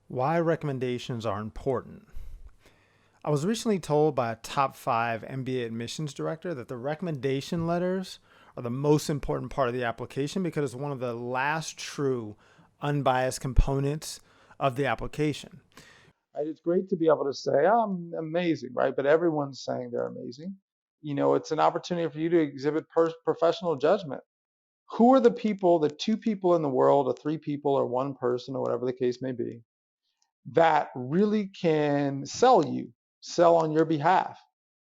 Why recommendations are important. I was recently told by a top 5 MBA admissions director that the recommendation letters are the most important part of the application because it's one of the last true unbiased components of the application. Right? It's great to be able to say, "Oh, I'm amazing," right? But everyone's saying they're amazing. It's an opportunity for you to exhibit professional judgment. Who are the people, the two people in the world, or three people, or one person, or whatever the case may be, that really can sell on your behalf,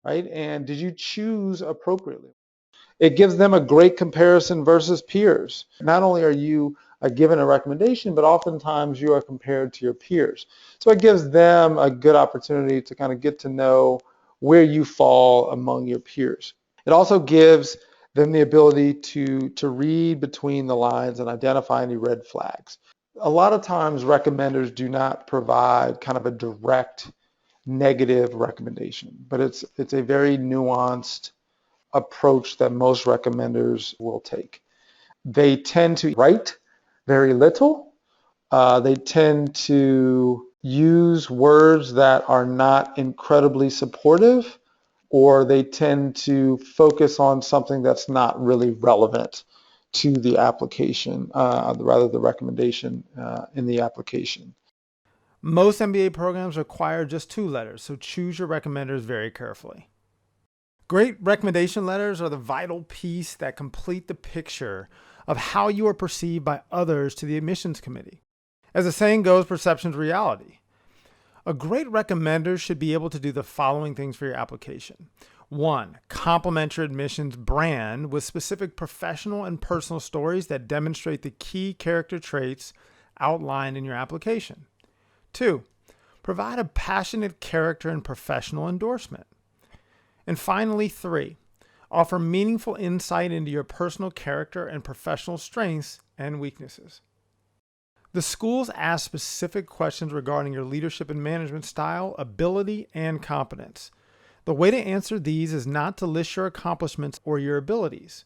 right? And did you choose appropriately? It gives them a great comparison versus peers. Not only are you given a recommendation, but oftentimes you are compared to your peers. So it gives them a good opportunity to kind of get to know where you fall among your peers. It also gives them the ability to read between the lines and identify any red flags. A lot of times recommenders do not provide kind of a direct negative recommendation, but it's a very nuanced approach that most recommenders will take. They tend to write very little. They tend to use words that are not incredibly supportive, or they tend to focus on something that's not really relevant to the application, rather the recommendation in the application. Most MBA programs require just 2 letters, so choose your recommenders very carefully. Great recommendation letters are the vital piece that complete the picture of how you are perceived by others to the admissions committee. As the saying goes, perception's reality. A great recommender should be able to do the following things for your application. 1. Complement your admissions brand with specific professional and personal stories that demonstrate the key character traits outlined in your application. 2. Provide a passionate character and professional endorsement. And finally, 3. Offer meaningful insight into your personal character and professional strengths and weaknesses. The schools ask specific questions regarding your leadership and management style, ability, and competence. The way to answer these is not to list your accomplishments or your abilities.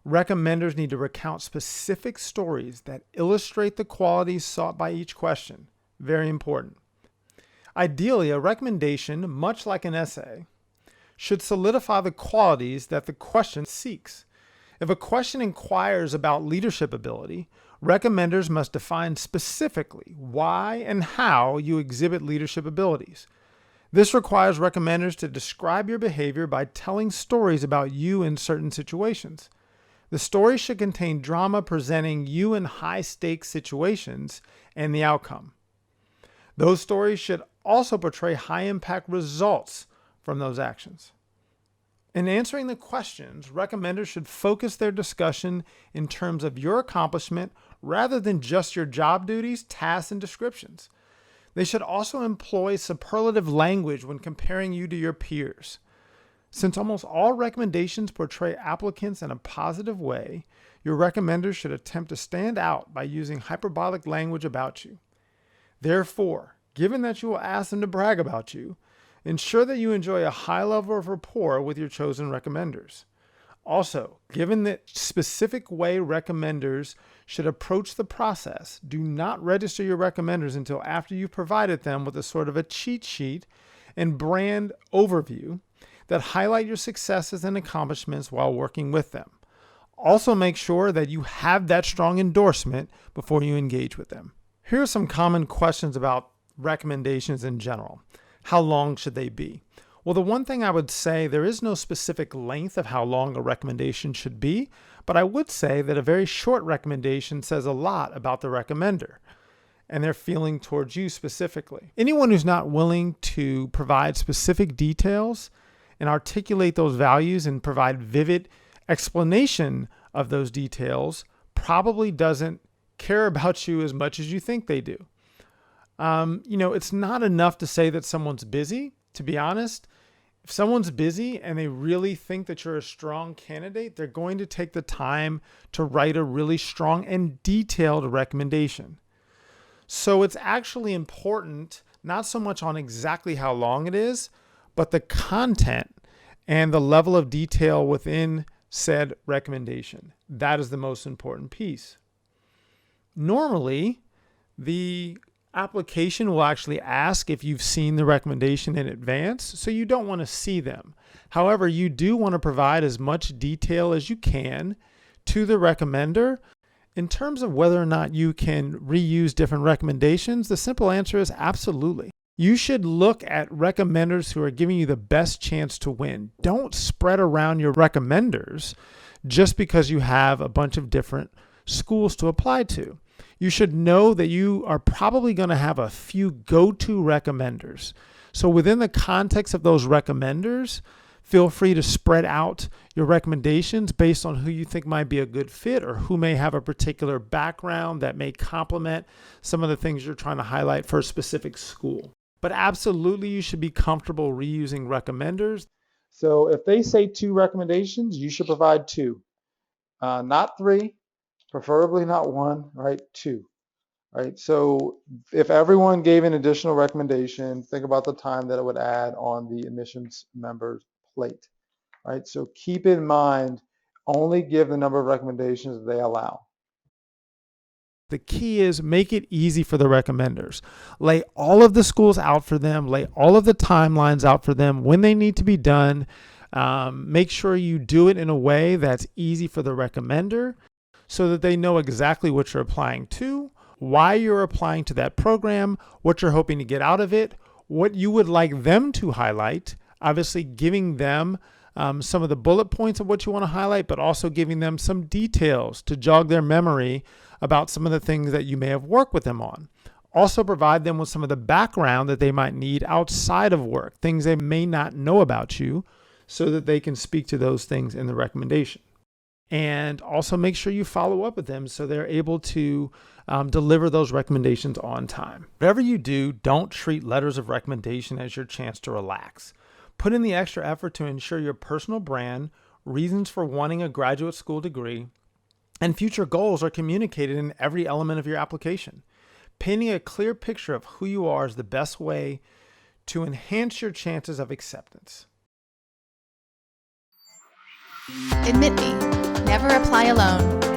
Recommenders need to recount specific stories that illustrate the qualities sought by each question. Very important. Ideally, a recommendation, much like an essay, should solidify the qualities that the question seeks. If a question inquires about leadership ability, recommenders must define specifically why and how you exhibit leadership abilities. This requires recommenders to describe your behavior by telling stories about you in certain situations. The story should contain drama presenting you in high-stakes situations and the outcome. Those stories should also portray high-impact results from those actions. In answering the questions, recommenders should focus their discussion in terms of your accomplishment rather than just your job duties, tasks, and descriptions. They should also employ superlative language when comparing you to your peers. Since almost all recommendations portray applicants in a positive way, your recommenders should attempt to stand out by using hyperbolic language about you. Therefore, given that you will ask them to brag about you, ensure that you enjoy a high level of rapport with your chosen recommenders. Also, given the specific way recommenders should approach the process, do not register your recommenders until after you've provided them with a sort of a cheat sheet and brand overview that highlight your successes and accomplishments while working with them. Also, make sure that you have that strong endorsement before you engage with them. Here are some common questions about recommendations in general. How long should they be? Well, the one thing I would say, there is no specific length of how long a recommendation should be, but I would say that a very short recommendation says a lot about the recommender and their feeling towards you specifically. Anyone who's not willing to provide specific details and articulate those values and provide vivid explanation of those details probably doesn't care about you as much as you think they do. It's not enough to say that someone's busy. To be honest, if someone's busy and they really think that you're a strong candidate, they're going to take the time to write a really strong and detailed recommendation. So it's actually important, not so much on exactly how long it is, but the content and the level of detail within said recommendation. That is the most important piece. Normally, the Application will actually ask if you've seen the recommendation in advance, so you don't want to see them. However, you do want to provide as much detail as you can to the recommender. In terms of whether or not you can reuse different recommendations, the simple answer is absolutely. You should look at recommenders who are giving you the best chance to win. Don't spread around your recommenders just because you have a bunch of different schools to apply to. You should know that you are probably going to have a few go-to recommenders. So within the context of those recommenders, feel free to spread out your recommendations based on who you think might be a good fit or who may have a particular background that may complement some of the things you're trying to highlight for a specific school. But absolutely, you should be comfortable reusing recommenders. So if they say 2 recommendations, you should provide 2, not 3, preferably not 1, right? 2, right? So if everyone gave an additional recommendation, think about the time that it would add on the admissions member's plate, right? So keep in mind, only give the number of recommendations they allow. The key is make it easy for the recommenders. Lay all of the schools out for them, lay all of the timelines out for them when they need to be done. Make sure you do it in a way that's easy for the recommender so that they know exactly what you're applying to, why you're applying to that program, what you're hoping to get out of it, what you would like them to highlight, obviously giving them some of the bullet points of what you want to highlight, but also giving them some details to jog their memory about some of the things that you may have worked with them on. Also provide them with some of the background that they might need outside of work, things they may not know about you, so that they can speak to those things in the recommendation. And also make sure you follow up with them so they're able to deliver those recommendations on time. Whatever you do, don't treat letters of recommendation as your chance to relax. Put in the extra effort to ensure your personal brand, reasons for wanting a graduate school degree, and future goals are communicated in every element of your application. Painting a clear picture of who you are is the best way to enhance your chances of acceptance. Admit me, never apply alone.